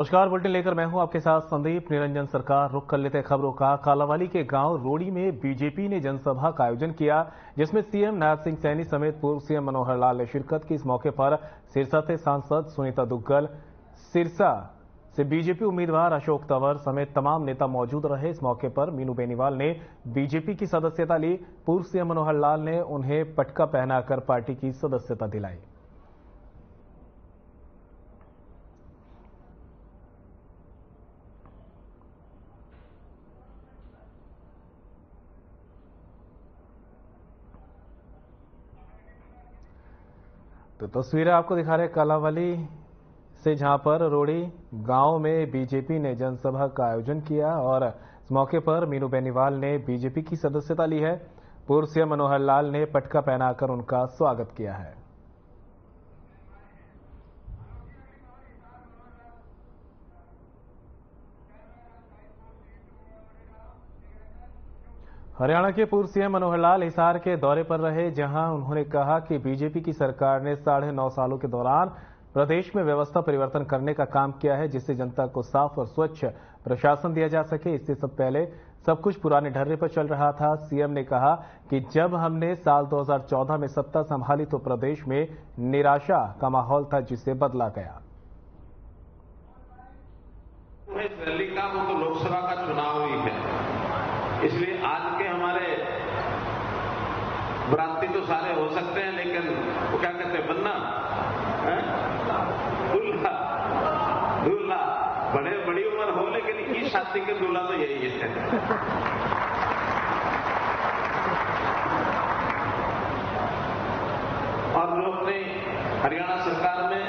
नमस्कार, बुलेटिन लेकर मैं हूं आपके साथ संदीप निरंजन सरकार। रुख कर लेते खबरों का। कालावाली के गांव रोड़ी में बीजेपी ने जनसभा का आयोजन किया, जिसमें सीएम नायब सिंह सैनी समेत पूर्व सीएम मनोहर लाल ने शिरकत की। इस मौके पर सिरसा से सांसद सुनीता दुग्गल, सिरसा से बीजेपी उम्मीदवार अशोक तंवर समेत तमाम नेता मौजूद रहे। इस मौके पर मीनू बेनीवाल ने बीजेपी की सदस्यता ली। पूर्व सीएम मनोहर लाल ने उन्हें पटका पहनाकर पार्टी की सदस्यता दिलाई। तो तस्वीरें आपको दिखा रहे कालावाली से, जहां पर रोड़ी गांव में बीजेपी ने जनसभा का आयोजन किया और इस मौके पर मीनू बेनीवाल ने बीजेपी की सदस्यता ली है। पूर्व सीएम मनोहर लाल ने पटका पहनाकर उनका स्वागत किया है। हरियाणा के पूर्व सीएम मनोहर लाल हिसार के दौरे पर रहे, जहां उन्होंने कहा कि बीजेपी की सरकार ने 9.5 सालों के दौरान प्रदेश में व्यवस्था परिवर्तन करने का काम किया है, जिससे जनता को साफ और स्वच्छ प्रशासन दिया जा सके। इससे सब पहले सब कुछ पुराने ढर्रे पर चल रहा था। सीएम ने कहा कि जब हमने साल 2014 में सत्ता संभाली तो प्रदेश में निराशा का माहौल था, जिसे बदला गया। रैली का वो तो लोकसभा का चुनाव ही है, इसलिए आज के हमारे भ्रांति तो सारे हो सकते हैं, लेकिन वो क्या कहते हैं, बनना दूल्हा दूल्हा बड़ी उम्र हो, लेकिन इस शादी के दूल्हा तो यही है। और जो अपने हरियाणा सरकार में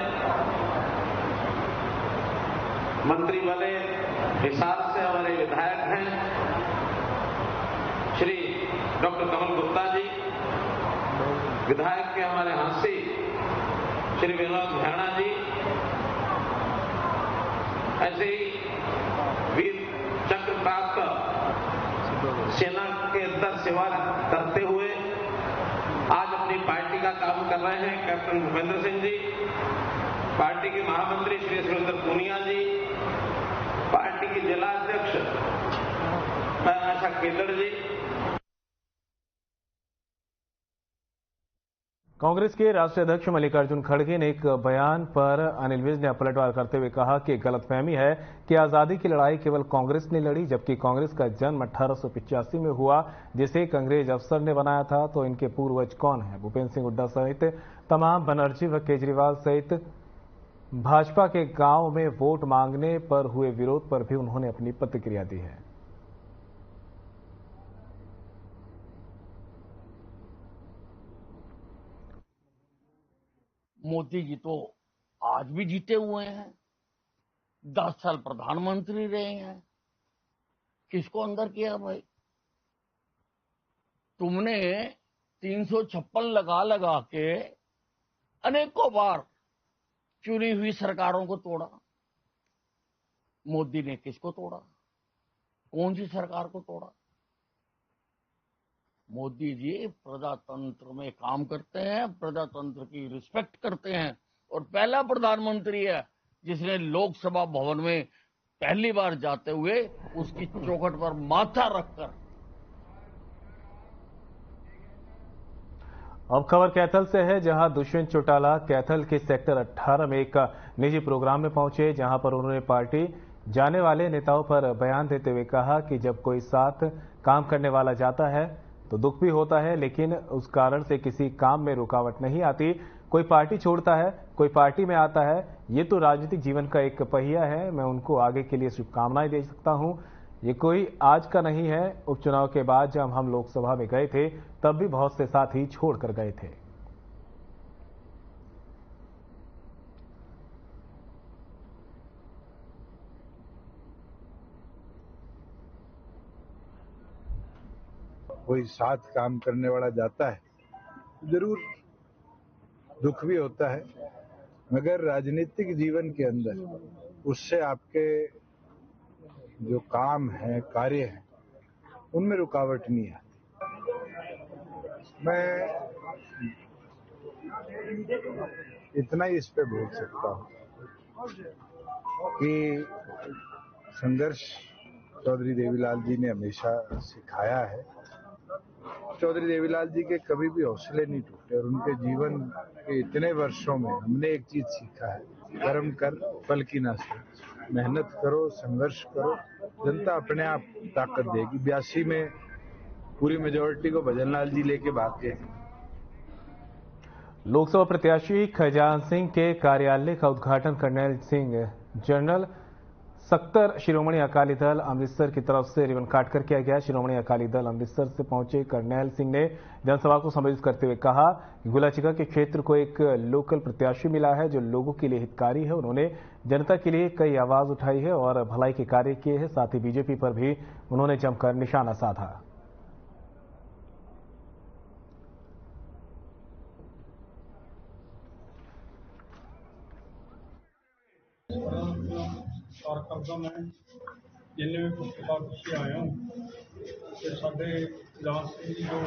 मंत्री बने, हिसार से हमारे विधायक हैं श्री डॉक्टर कमल गुप्ता जी, विधायक के हमारे हांसी श्री विनोद भैणा जी, ऐसे ही वीर चक्र प्राप्त सेना के अंदर सेवा करते हुए आज अपनी पार्टी का काम कर रहे हैं कैप्टन भूपेंद्र सिंह जी, पार्टी के महामंत्री श्री सुरेंद्र पूनिया जी, पार्टी के जिला अध्यक्ष आशा केदर जी। कांग्रेस के राष्ट्रीय अध्यक्ष मल्लिकार्जुन खड़गे ने एक बयान पर अनिल विज ने पलटवार करते हुए कहा कि गलतफहमी है कि आजादी की लड़ाई केवल कांग्रेस ने लड़ी, जबकि कांग्रेस का जन्म 1885 में हुआ, जिसे एक अंग्रेज अफसर ने बनाया था। तो इनके पूर्वज कौन है? भूपेंद्र सिंह हुड्डा सहित तमाम, बनर्जी व केजरीवाल सहित भाजपा के गांव में वोट मांगने पर हुए विरोध पर भी उन्होंने अपनी प्रतिक्रिया दी है। मोदी जी तो आज भी जीते हुए हैं, 10 साल प्रधानमंत्री रहे हैं। किसको अंदर किया भाई? तुमने 356 लगा लगा के अनेकों बार चुनी हुई सरकारों को तोड़ा। मोदी ने किसको तोड़ा? कौन सी सरकार को तोड़ा? मोदी जी प्रजातंत्र में काम करते हैं, प्रजातंत्र की रिस्पेक्ट करते हैं और पहला प्रधानमंत्री है जिसने लोकसभा भवन में पहली बार जाते हुए उसकी चौखट पर माथा रखकर। अब खबर कैथल से है, जहां दुष्यंत चौटाला कैथल के सेक्टर 18 में एक निजी प्रोग्राम में पहुंचे, जहां पर उन्होंने पार्टी जाने वाले नेताओं पर बयान देते हुए कहा कि जब कोई साथ काम करने वाला जाता है तो दुख भी होता है, लेकिन उस कारण से किसी काम में रुकावट नहीं आती। कोई पार्टी छोड़ता है, कोई पार्टी में आता है, ये तो राजनीतिक जीवन का एक पहिया है। मैं उनको आगे के लिए शुभकामनाएं दे सकता हूं। ये कोई आज का नहीं है। उपचुनाव के बाद जब हम लोकसभा में गए थे, तब भी बहुत से साथी छोड़कर गए थे। कोई साथ काम करने वाला जाता है, जरूर दुख भी होता है, मगर राजनीतिक जीवन के अंदर उससे आपके जो काम है, कार्य है, उनमें रुकावट नहीं आती। मैं इतना ही इस पे बोल सकता हूँ। कि संघर्ष चौधरी देवीलाल जी ने हमेशा सिखाया है। चौधरी देवीलाल जी के कभी भी हौसले नहीं टूटे और उनके जीवन के इतने वर्षों में हमने एक चीज सीखा है, कर्म कर फल की ना सोच, मेहनत करो, संघर्ष करो, जनता अपने आप ताकत देगी। 82 में पूरी मेजोरिटी को भजनलाल जी लेके भागे। लोकसभा प्रत्याशी खजान सिंह के कार्यालय का उद्घाटन कर्नल सिंह जनरल सख्तर शिरोमणि अकाली दल अमृतसर की तरफ से रिबन काटकर किया गया। शिरोमणि अकाली दल अमृतसर से पहुंचे कर्नल सिंह ने जनसभा को संबोधित करते हुए कहा, गुलाचिका के क्षेत्र को एक लोकल प्रत्याशी मिला है जो लोगों के लिए हितकारी है। उन्होंने जनता के लिए कई आवाज उठाई है और भलाई के कार्य किए हैं। साथ ही बीजेपी पर भी उन्होंने जमकर निशाना साधा। करता मैं जिन्हें भी पुस्तकाल पिछले आया हूँ तो साढ़े खजान सिंह जी जो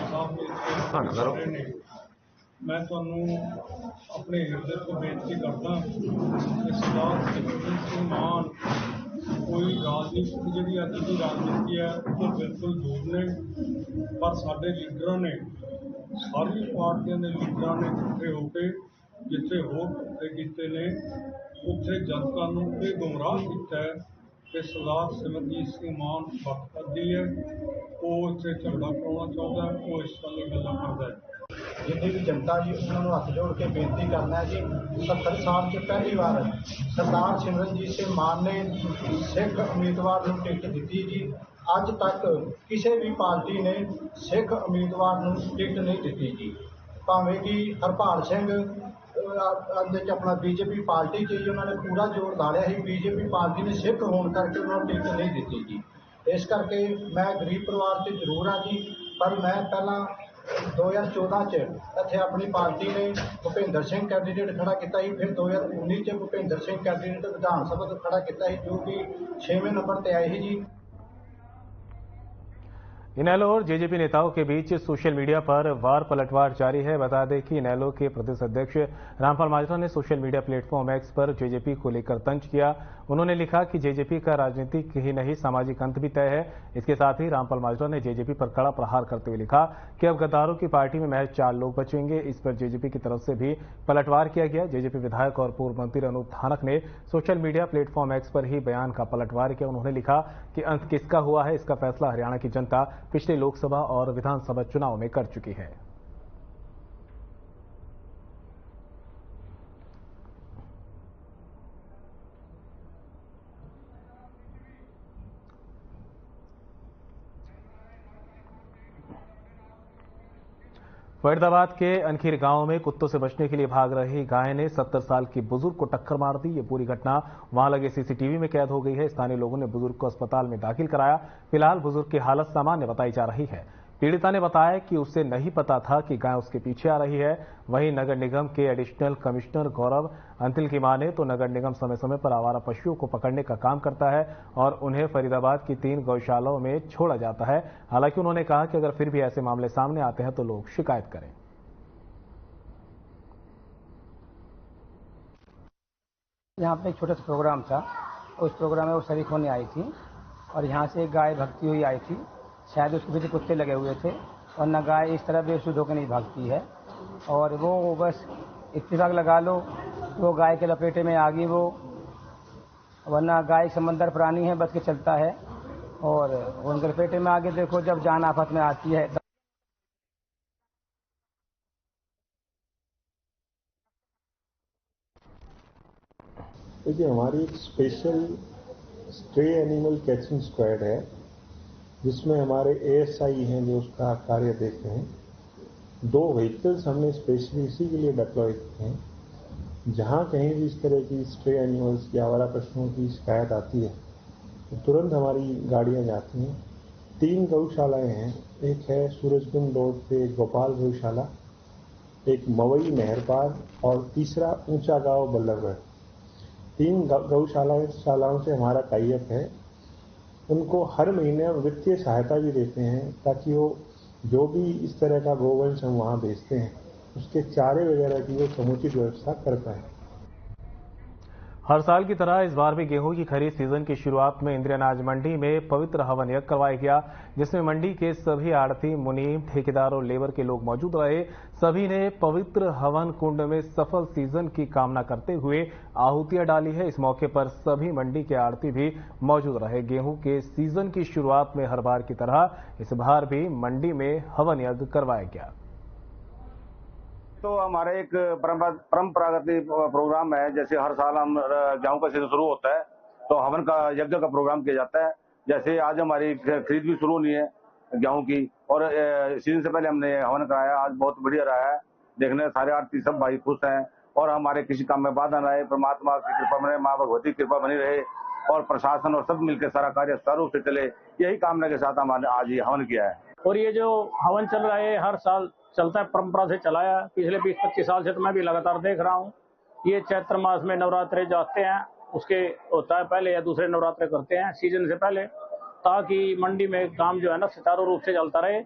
साहब ने मैं तुहानू अपने हिरदे को बेनती करदा कि सरदार सिमरन सिंह मान कोई राजनीति जी अज की राजनीति है वो बिल्कुल दूर ने, पर साढ़े लीडर ने सारी पार्टियों के लीडर ने इकट्ठे होकर जिथे वोट इकट्ठे किए ने उत्थे जनता नूं ये गुमराह किया है कि सरदार सिमरनजीत सिंह मान वक्त करती है, वो इत्थे झगड़ा कराना चाहता है, वो इस तरह की गल्लां करता है। जिन्हें भी जनता जी उन्होंने हथ जोड़ के बेनती करना है जी, 70 साल से पहली बार सरदार सिमरनजीत सिंह मान ने सिख उम्मीदवार नूं टिकट दी जी। अज तक किसी भी पार्टी ने सिख उम्मीदवार नूं टिकट नहीं दी जी। भावें कि हरपाल सिंह अपना बीजेपी पार्टी च ही उन्होंने पूरा जोर ला लिया ही, बीजेपी पार्टी ने सिख होने करके उन्होंने टिकट नहीं दी जी। इस करके मैं गरीब परिवार से जरूर हाँ जी, पर मैं पहला 2014 च इत्थे अपनी पार्टी ने भुपेंद्र सिंह कैंडीडेट खड़ा किया, फिर 2019 च भुपेंद्र सिंह कैंडीडेट विधान सभा तो खड़ा किया, जो कि 6वें नंबर पर आए ही जी। इनेलो और जेजेपी नेताओं के बीच सोशल मीडिया पर वार पलटवार जारी है। बता दें कि इनेलो के प्रदेश अध्यक्ष रामपाल माजरा ने सोशल मीडिया प्लेटफॉर्म एक्स पर जेजेपी को लेकर तंज किया। उन्होंने लिखा कि जेजेपी का राजनीतिक ही नहीं सामाजिक अंत भी तय है। इसके साथ ही रामपाल माजरा ने जेजेपी पर कड़ा प्रहार करते हुए लिखा कि अब गद्दारों की पार्टी में महज 4 लोग बचेंगे। इस पर जेजेपी की तरफ से भी पलटवार किया गया। जेजेपी विधायक और पूर्व मंत्री अनूप धानक ने सोशल मीडिया प्लेटफॉर्म एक्स पर ही बयान का पलटवार किया। उन्होंने लिखा कि अंत किसका हुआ है, इसका फैसला हरियाणा की जनता पिछले लोकसभा और विधानसभा चुनाव में कर चुकी है। फरीदाबाद के अनखीर गांव में कुत्तों से बचने के लिए भाग रही गाय ने 70 साल की बुजुर्ग को टक्कर मार दी। ये पूरी घटना वहां लगे सीसीटीवी में कैद हो गई है। स्थानीय लोगों ने बुजुर्ग को अस्पताल में दाखिल कराया। फिलहाल बुजुर्ग की हालत सामान्य बताई जा रही है। पीड़िता ने बताया कि उसे नहीं पता था कि गाय उसके पीछे आ रही है। वहीं नगर निगम के एडिशनल कमिश्नर गौरव अंतिल की माने तो नगर निगम समय समय पर आवारा पशुओं को पकड़ने का काम करता है और उन्हें फरीदाबाद की 3 गौशालाओं में छोड़ा जाता है। हालांकि उन्होंने कहा कि अगर फिर भी ऐसे मामले सामने आते हैं तो लोग शिकायत करें। यहाँ पे एक छोटा सा प्रोग्राम था, उस प्रोग्राम में वो शरीक होने आई थी और यहाँ से एक गाय भागती हुई आई थी। शायद उसके पीछे कुत्ते लगे हुए थे और न गाय इस तरह बेसुध होकर नहीं भागती है और वो बस इत्तेफाक लगा लो वो गाय के लपेटे में आ गई वो, वरना गाय समंदर प्राणी है, बच के चलता है और उनके लपेटे में आगे देखो जब जान आफत में आती है। देखिए, हमारी एक special stray animal catching squad है जिसमें हमारे एएसआई हैं जो उसका कार्य देखते हैं। 2 व्हीकल्स हमने स्पेशली इसी के लिए डिप्लॉय किए हैं। जहां कहीं भी इस तरह की स्ट्रे एनिमल्स या आवारा पशुओं की शिकायत आती है तो तुरंत हमारी गाड़ियां जाती हैं। 3 गौशालाएं हैं, एक है सूरजकुंड रोड पे गोपाल गौशाला, एक मवई नहर पार और तीसरा ऊंचा गांव बल्लभगढ़। 3 गौशालाओं से हमारा टाइप है। उनको हर महीने वित्तीय सहायता भी देते हैं ताकि वो जो भी इस तरह का गोवंश हम वहाँ बेचते हैं उसके चारे वगैरह की वो समुचित व्यवस्था कर पाए। हर साल की तरह इस बार भी गेहूं की खरीद सीजन की शुरुआत में इंद्रिया अनाज मंडी में पवित्र हवन यज्ञ करवाया गया, जिसमें मंडी के सभी आड़ती, मुनीम, ठेकेदार और लेबर के लोग मौजूद रहे। सभी ने पवित्र हवन कुंड में सफल सीजन की कामना करते हुए आहुतियां डाली है। इस मौके पर सभी मंडी के आड़ती भी मौजूद रहे। गेहूं के सीजन की शुरुआत में हर बार की तरह इस बार भी मंडी में हवन यज्ञ करवाया गया। तो हमारे एक परंपरागत प्रोग्राम है। जैसे हर साल हम गेहूं का सीजन शुरू होता है तो हवन का यज्ञ का प्रोग्राम किया जाता है। जैसे आज हमारी खरीद भी शुरू होनी है गेहूं की, और सीजन से पहले हमने हवन कराया। आज बहुत बढ़िया रहा है, देखने सारे आरती सब भाई खुश हैं और हमारे किसी काम में बाधा न आए। परमात्मा की कृपा बने, माँ भगवती की कृपा बनी रहे और प्रशासन और सब मिलकर सारा कार्य सुचारू रूप से चले, यही कामना के साथ हमने आज ये हवन किया है। और ये जो हवन चल रहा है हर साल चलता है, परंपरा से चलाया पिछले 20-25 साल से, तो मैं भी लगातार देख रहा हूँ। ये चैत्र मास में नवरात्रे जाते हैं, उसके होता है पहले या दूसरे नवरात्रे करते हैं सीजन से पहले, ताकि मंडी में काम जो है ना सुचारू रूप से चलता रहे,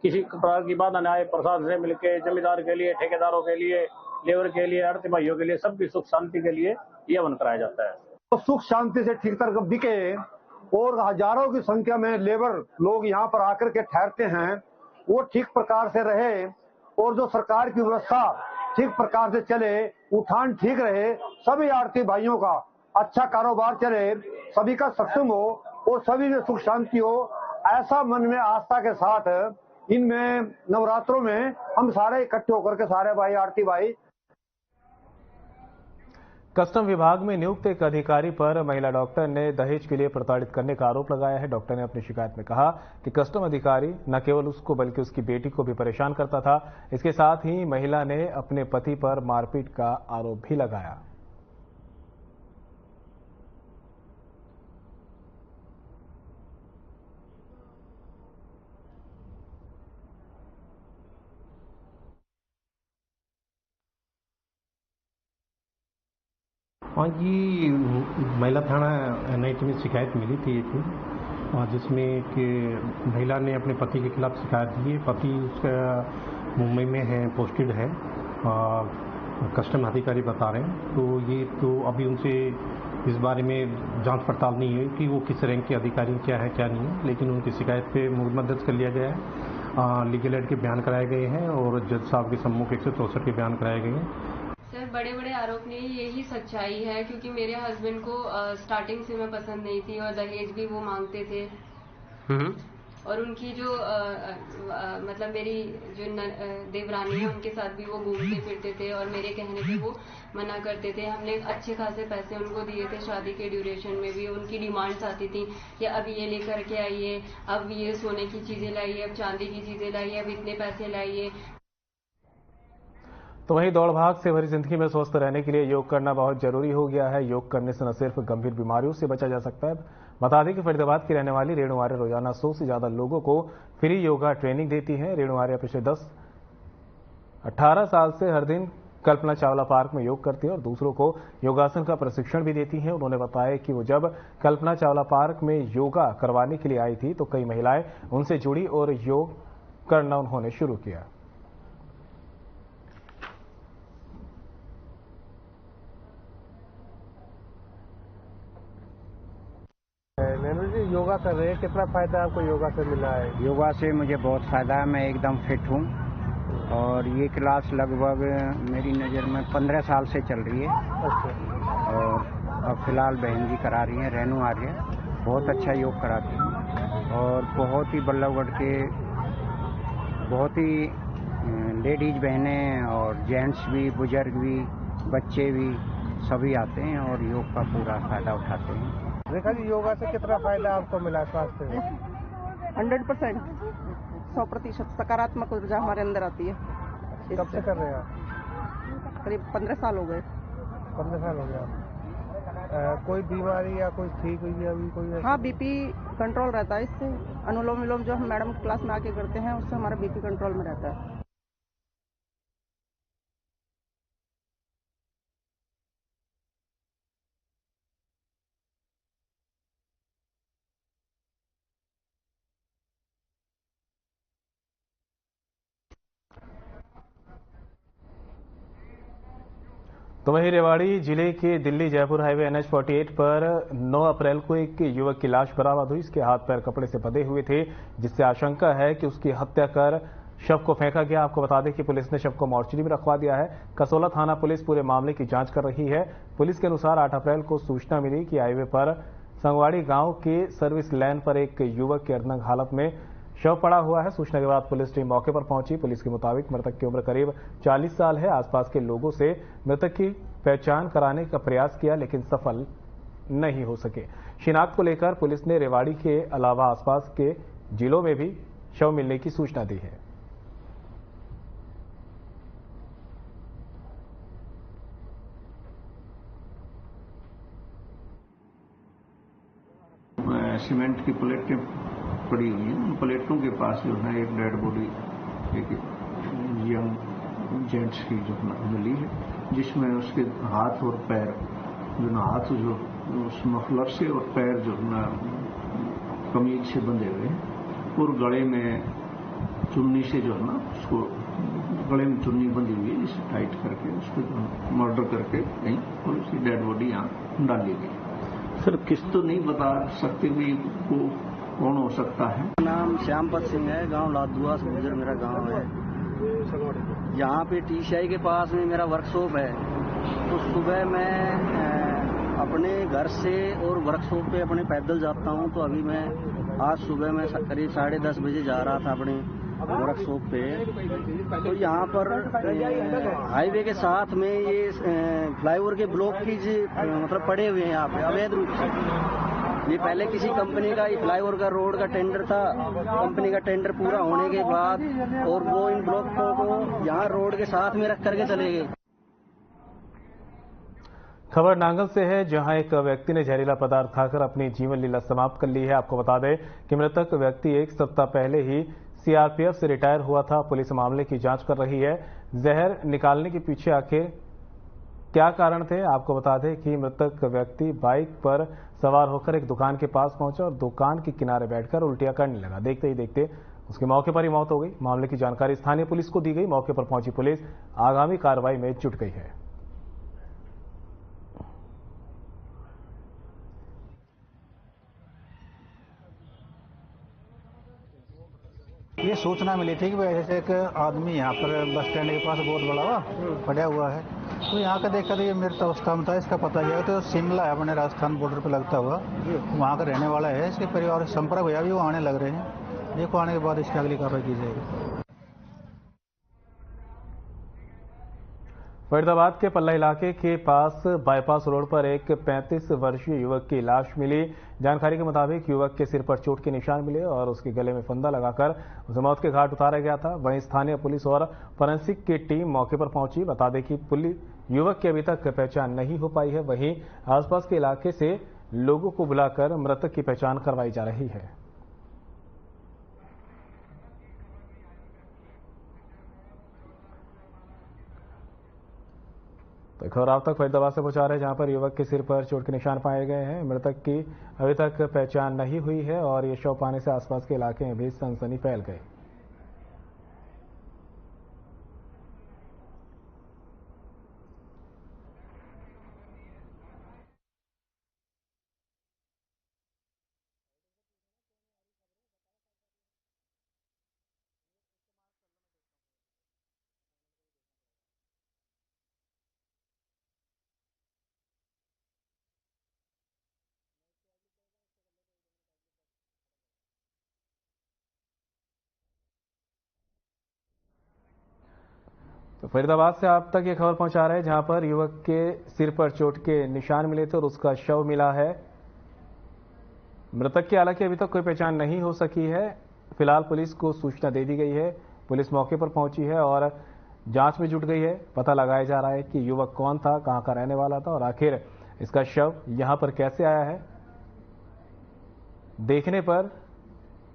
किसी प्रकार की बाधा न आए। प्रशासन से मिलकर जमींदार के लिए, ठेकेदारों के लिए, लेबर के लिए, आड़ती भाइयों के लिए, सबकी सुख शांति के लिए यह हवन कराया जाता है। तो सुख शांति से ठीक तरह बिके और हजारों की संख्या में लेबर लोग यहाँ पर आकर के ठहरते हैं, वो ठीक प्रकार से रहे और जो सरकार की व्यवस्था ठीक प्रकार से चले, उठान ठीक रहे, सभी आड़ती भाइयों का अच्छा कारोबार चले, सभी का सक्षम हो और सभी में सुख शांति हो, ऐसा मन में आस्था के साथ इनमें नवरात्रों में हम सारे इकट्ठे होकर के सारे भाई आड़ती भाई। कस्टम विभाग में नियुक्त एक अधिकारी पर महिला डॉक्टर ने दहेज के लिए प्रताड़ित करने का आरोप लगाया है। डॉक्टर ने अपनी शिकायत में कहा कि कस्टम अधिकारी न केवल उसको बल्कि उसकी बेटी को भी परेशान करता था। इसके साथ ही महिला ने अपने पति पर मारपीट का आरोप भी लगाया। हाँ जी, महिला थाना NIT में शिकायत मिली थी जिसमें कि महिला ने अपने पति के खिलाफ शिकायत दी है। पति उसका मुंबई में है, पोस्टेड है, कस्टम अधिकारी बता रहे हैं। तो ये तो अभी उनसे इस बारे में जांच पड़ताल नहीं हुई कि वो किस रैंक के अधिकारी क्या है क्या नहीं है, लेकिन उनकी शिकायत पे मुकदमा दर्ज कर लिया गया है। लीगल एड के बयान कराए गए हैं और जज साहब के सम्मुख 164 के बयान कराए गए हैं। सर, बड़े बड़े आरोप नहीं, यही सच्चाई है, क्योंकि मेरे हस्बैंड को स्टार्टिंग से मैं पसंद नहीं थी और दहेज भी वो मांगते थे। और उनकी जो मतलब मेरी जो देवरानी है उनके साथ भी वो घूमते फिरते थे और मेरे कहने पे वो मना करते थे। हमने अच्छे खासे पैसे उनको दिए थे, शादी के ड्यूरेशन में भी उनकी डिमांड्स आती थी कि अब ये लेकर के आइए, अब ये सोने की चीजें लाइए, अब चांदी की चीजें लाइए, अब इतने पैसे लाइए। तो वहीं दौड़ भाग से भरी जिंदगी में स्वस्थ रहने के लिए योग करना बहुत जरूरी हो गया है। योग करने से न सिर्फ गंभीर बीमारियों से बचा जा सकता है, बता दें कि फरीदाबाद की रहने वाली रेणु आर्य रोजाना 100 से ज्यादा लोगों को फ्री योगा ट्रेनिंग देती हैं। रेणु आर्य पिछले 18 साल से हर दिन कल्पना चावला पार्क में योग करती हैं और दूसरों को योगासन का प्रशिक्षण भी देती हैं। उन्होंने बताया कि वो जब कल्पना चावला पार्क में योगा करवाने के लिए आई थी तो कई महिलाएं उनसे जुड़ी और योग करना उन्होंने शुरू किया। नैनू जी, योगा कर रहे हैं, कितना फायदा आपको योगा से मिला है? योगा से मुझे बहुत फायदा है, मैं एकदम फिट हूँ और ये क्लास लगभग मेरी नज़र में 15 साल से चल रही है। अच्छा। और अब फिलहाल बहन जी करा रही हैं, रेणु आर्य, बहुत अच्छा योग कराती हैं और बहुत ही बल्लभगढ़ के बहुत ही लेडीज बहनें और जेंट्स भी, बुजुर्ग भी, बच्चे भी सभी आते हैं और योग का पूरा फायदा उठाते हैं। रेखा जी, योगा से कितना फायदा आपको मिला स्वास्थ्य में? 100%, 100% सकारात्मक ऊर्जा हमारे अंदर आती है। कब से कर रहे हैं आप? करीब 15 साल हो गए। 15 साल हो गया। कोई बीमारी या कोई ठीक हुई है अभी कोई? हाँ, BP कंट्रोल रहता है इससे। अनुलोम विलोम जो हम मैडम क्लास में आके करते हैं उससे हमारा BP कंट्रोल में रहता है। तो वहीं रेवाड़ी जिले के दिल्ली जयपुर हाईवे NH 48 पर 9 अप्रैल को एक युवक की लाश बरामद हुई। इसके हाथ पैर कपड़े से बंधे हुए थे, जिससे आशंका है कि उसकी हत्या कर शव को फेंका गया। आपको बता दें कि पुलिस ने शव को मोर्चरी में रखवा दिया है। कसोला थाना पुलिस पूरे मामले की जांच कर रही है। पुलिस के अनुसार 8 अप्रैल को सूचना मिली कि हाईवे पर संगवाड़ी गांव के सर्विस लाइन पर एक युवक की अर्धनग्न हालत में शव पड़ा हुआ है। सूचना के बाद पुलिस टीम मौके पर पहुंची। पुलिस के मुताबिक मृतक की उम्र करीब 40 साल है। आसपास के लोगों से मृतक की पहचान कराने का प्रयास किया, लेकिन सफल नहीं हो सके। शिनाख्त को लेकर पुलिस ने रेवाड़ी के अलावा आसपास के जिलों में भी शव मिलने की सूचना दी है। सीमेंट की प्लेटें पड़ी हुई हैं। उन प्लेटों के पास जो है एक डेड बॉडी एक यंग जेंट्स की जो मिली है, जिसमें उसके हाथ और पैर जो ना हाथ जो उस मफलर से और पैर जो ना कमीज से बंधे हुए हैं और गले में चुन्नी से जो है ना उसको गले में चुन्नी बंधी हुई है, जिसे टाइट करके उसको जो मर्डर करके कहीं और उसकी डेड बॉडी यहाँ डाली गई। सर किस तो नहीं बता सकते भी को कौन हो सकता है। नाम श्यामपत सिंह है, गांव लादुआ से गुजर मेरा गांव है। यहाँ पे TCI के पास में मेरा वर्कशॉप है। तो सुबह मैं अपने घर से और वर्कशॉप पे अपने पैदल जाता हूँ। तो अभी मैं आज सुबह में करीब 10:30 बजे जा रहा था अपने वर्कशॉप पे। तो यहाँ पर हाईवे के साथ में ये फ्लाईओवर के ब्लॉक की मतलब पड़े हुए हैं यहाँ पे अवैध रूप से। ये पहले किसी कंपनी का ये फ्लाईओवर का रोड का टेंडर था। कंपनी का टेंडर पूरा होने के बाद और वो इन ब्लॉकों को यहाँ रोड के साथ में रख करके चले गए। खबर नांगल से है, जहां एक व्यक्ति ने जहरीला पदार्थ खाकर अपनी जीवन लीला समाप्त कर ली है। आपको बता दें कि मृतक व्यक्ति एक सप्ताह पहले ही CRPF से रिटायर हुआ था। पुलिस मामले की जांच कर रही है। जहर निकालने के पीछे आखिर क्या कारण थे, आपको बता दें कि मृतक व्यक्ति बाइक पर सवार होकर एक दुकान के पास पहुंचा और दुकान के किनारे बैठकर उल्टियां करने लगा। देखते ही देखते उसकी मौके पर ही मौत हो गई। मामले की जानकारी स्थानीय पुलिस को दी गई। मौके पर पहुंची पुलिस आगामी कार्रवाई में जुट गई है। ये सूचना मिली थी कि ऐसे एक आदमी यहाँ पर बस स्टैंड के पास बहुत बड़ा पड़ा हुआ है। तो यहाँ का देखा तो ये मृत अवस्था में था। इसका पता किया तो शिमला है, अपने राजस्थान बॉर्डर पे लगता हुआ, वहाँ का रहने वाला है। इसके परिवार से संपर्क हुआ भी वो आने लग रहे हैं। देखो आने के बाद इसकी अगली कार्रवाई की जाएगी। फरीदाबाद के पल्ला इलाके के पास बाईपास रोड पर एक 35 वर्षीय युवक की लाश मिली। जानकारी के मुताबिक युवक के सिर पर चोट के निशान मिले और उसके गले में फंदा लगाकर उसे मौत के घाट उतारा गया था। वहीं स्थानीय पुलिस और फोरेंसिक की टीम मौके पर पहुंची। बता दें कि युवक की अभी तक पहचान नहीं हो पाई है। वहीं आसपास के इलाके से लोगों को बुलाकर मृतक की पहचान करवाई जा रही है। तो खबर आप तक फरीदाबाद से पहुंचा रहे हैं, जहां पर युवक के सिर पर चोट के निशान पाए गए हैं। मृतक की अभी तक पहचान नहीं हुई है और ये शव पाने से आसपास के इलाके में भी सनसनी फैल गई। तो फरीदाबाद से आप तक ये खबर पहुंचा रहे हैं, जहां पर युवक के सिर पर चोट के निशान मिले थे और उसका शव मिला है। मृतक की हालांकि अभी तक कोई पहचान नहीं हो सकी है। फिलहाल पुलिस को सूचना दे दी गई है। पुलिस मौके पर पहुंची है और जांच में जुट गई है। पता लगाया जा रहा है कि युवक कौन था, कहां का रहने वाला था और आखिर इसका शव यहां पर कैसे आया है। देखने पर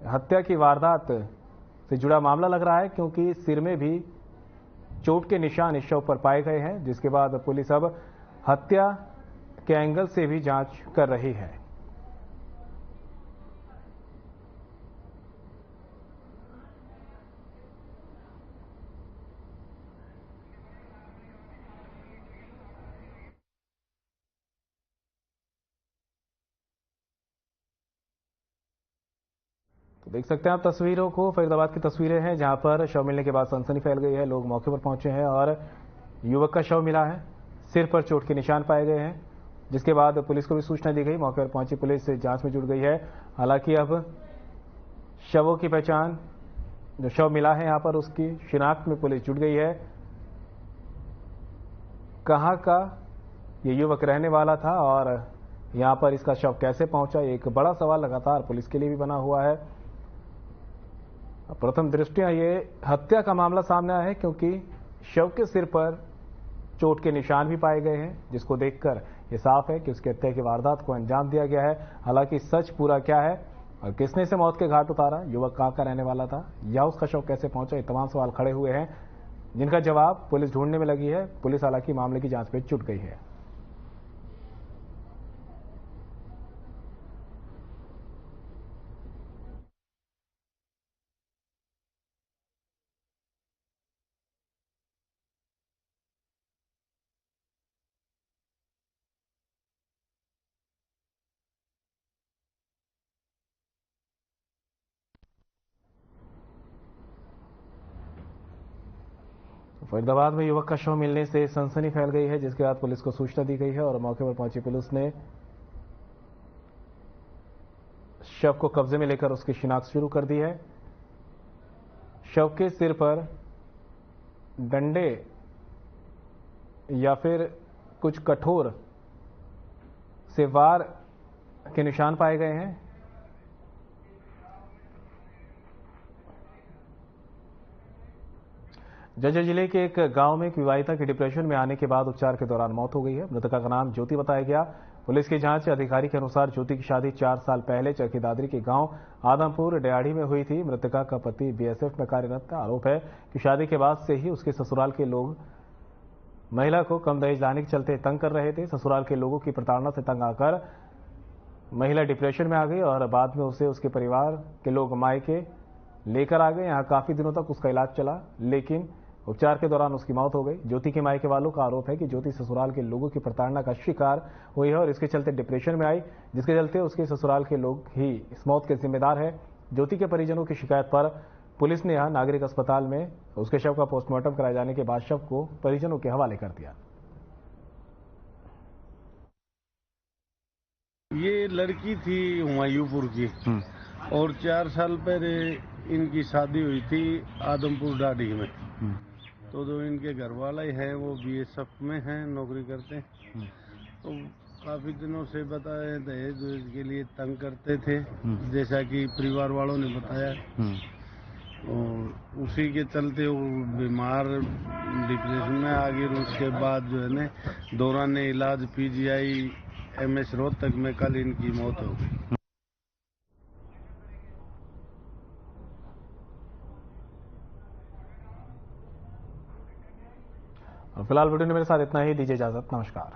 हत्या की वारदात से जुड़ा मामला लग रहा है, क्योंकि सिर में भी चोट के निशान इस शव पर पाए गए हैं, जिसके बाद पुलिस अब हत्या के एंगल से भी जांच कर रही है। तो देख सकते हैं आप तस्वीरों को, फरीदाबाद की तस्वीरें हैं जहां पर शव मिलने के बाद सनसनी फैल गई है। लोग मौके पर पहुंचे हैं और युवक का शव मिला है, सिर पर चोट के निशान पाए गए हैं, जिसके बाद पुलिस को भी सूचना दी गई। मौके पर पहुंची पुलिस जांच में जुट गई है। हालांकि अब शवों की पहचान, जो शव मिला है यहां पर, उसकी शिनाख्त में पुलिस जुट गई है। कहां का ये युवक रहने वाला था और यहां पर इसका शव कैसे पहुंचा, एक बड़ा सवाल लगातार पुलिस के लिए भी बना हुआ है। प्रथम दृष्टया ये हत्या का मामला सामने आया है, क्योंकि शव के सिर पर चोट के निशान भी पाए गए हैं, जिसको देखकर ये साफ है कि उसकी हत्या की वारदात को अंजाम दिया गया है। हालांकि सच पूरा क्या है और किसने इसे मौत के घाट उतारा, युवक कहां का रहने वाला था या उसका शव कैसे पहुंचा, ये तमाम सवाल खड़े हुए हैं, जिनका जवाब पुलिस ढूंढने में लगी है। पुलिस हालांकि मामले की जांच में जुट गई है। फरीदाबाद में युवक का शव मिलने से सनसनी फैल गई है, जिसके बाद पुलिस को सूचना दी गई है और मौके पर पहुंची पुलिस ने शव को कब्जे में लेकर उसकी शिनाख्त शुरू कर दी है। शव के सिर पर डंडे या फिर कुछ कठोर से वार के निशान पाए गए हैं। जज्जर जिले के एक गांव में एक विवाहिता की डिप्रेशन में आने के बाद उपचार के दौरान मौत हो गई है। मृतका का नाम ज्योति बताया गया। पुलिस की जांच अधिकारी के अनुसार ज्योति की शादी 4 साल पहले चरखी दादरी के गांव आदमपुर डेयाड़ी में हुई थी। मृतका का पति बीएसएफ में कार्यरत था। आरोप है कि शादी के बाद से ही उसके ससुराल के लोग महिला को कम दहेज लाने के चलते तंग कर रहे थे। ससुराल के लोगों की प्रताड़ना से तंग आकर महिला डिप्रेशन में आ गई और बाद में उसे उसके परिवार के लोग मायके लेकर आ गए। यहाँ काफी दिनों तक उसका इलाज चला, लेकिन उपचार के दौरान उसकी मौत हो गई। ज्योति के मायके वालों का आरोप है कि ज्योति ससुराल के लोगों की प्रताड़ना का शिकार हुई है और इसके चलते डिप्रेशन में आई, जिसके चलते उसके ससुराल के लोग ही इस मौत के जिम्मेदार है। ज्योति के परिजनों की शिकायत पर पुलिस ने यहां नागरिक अस्पताल में उसके शव का पोस्टमार्टम कराए जाने के बाद शव को परिजनों के हवाले कर दिया। ये लड़की थी हुमायूंपुर की और 4 साल पहले इनकी शादी हुई थी आदमपुर डाडी में। तो जो इनके घर वाले हैं वो बीएसएफ में हैं, नौकरी करते हैं। तो काफी दिनों से बताए दहेज के लिए तंग करते थे, जैसा कि परिवार वालों ने बताया। और उसी के चलते वो बीमार डिप्रेशन में आ गई। उसके बाद जो है ना दौरान इलाज पीजीआई एमएस रोहतक में कल इनकी मौत हो गई। फिलहाल वीडियो में मेरे साथ इतना ही। दीजिए इजाजत, नमस्कार।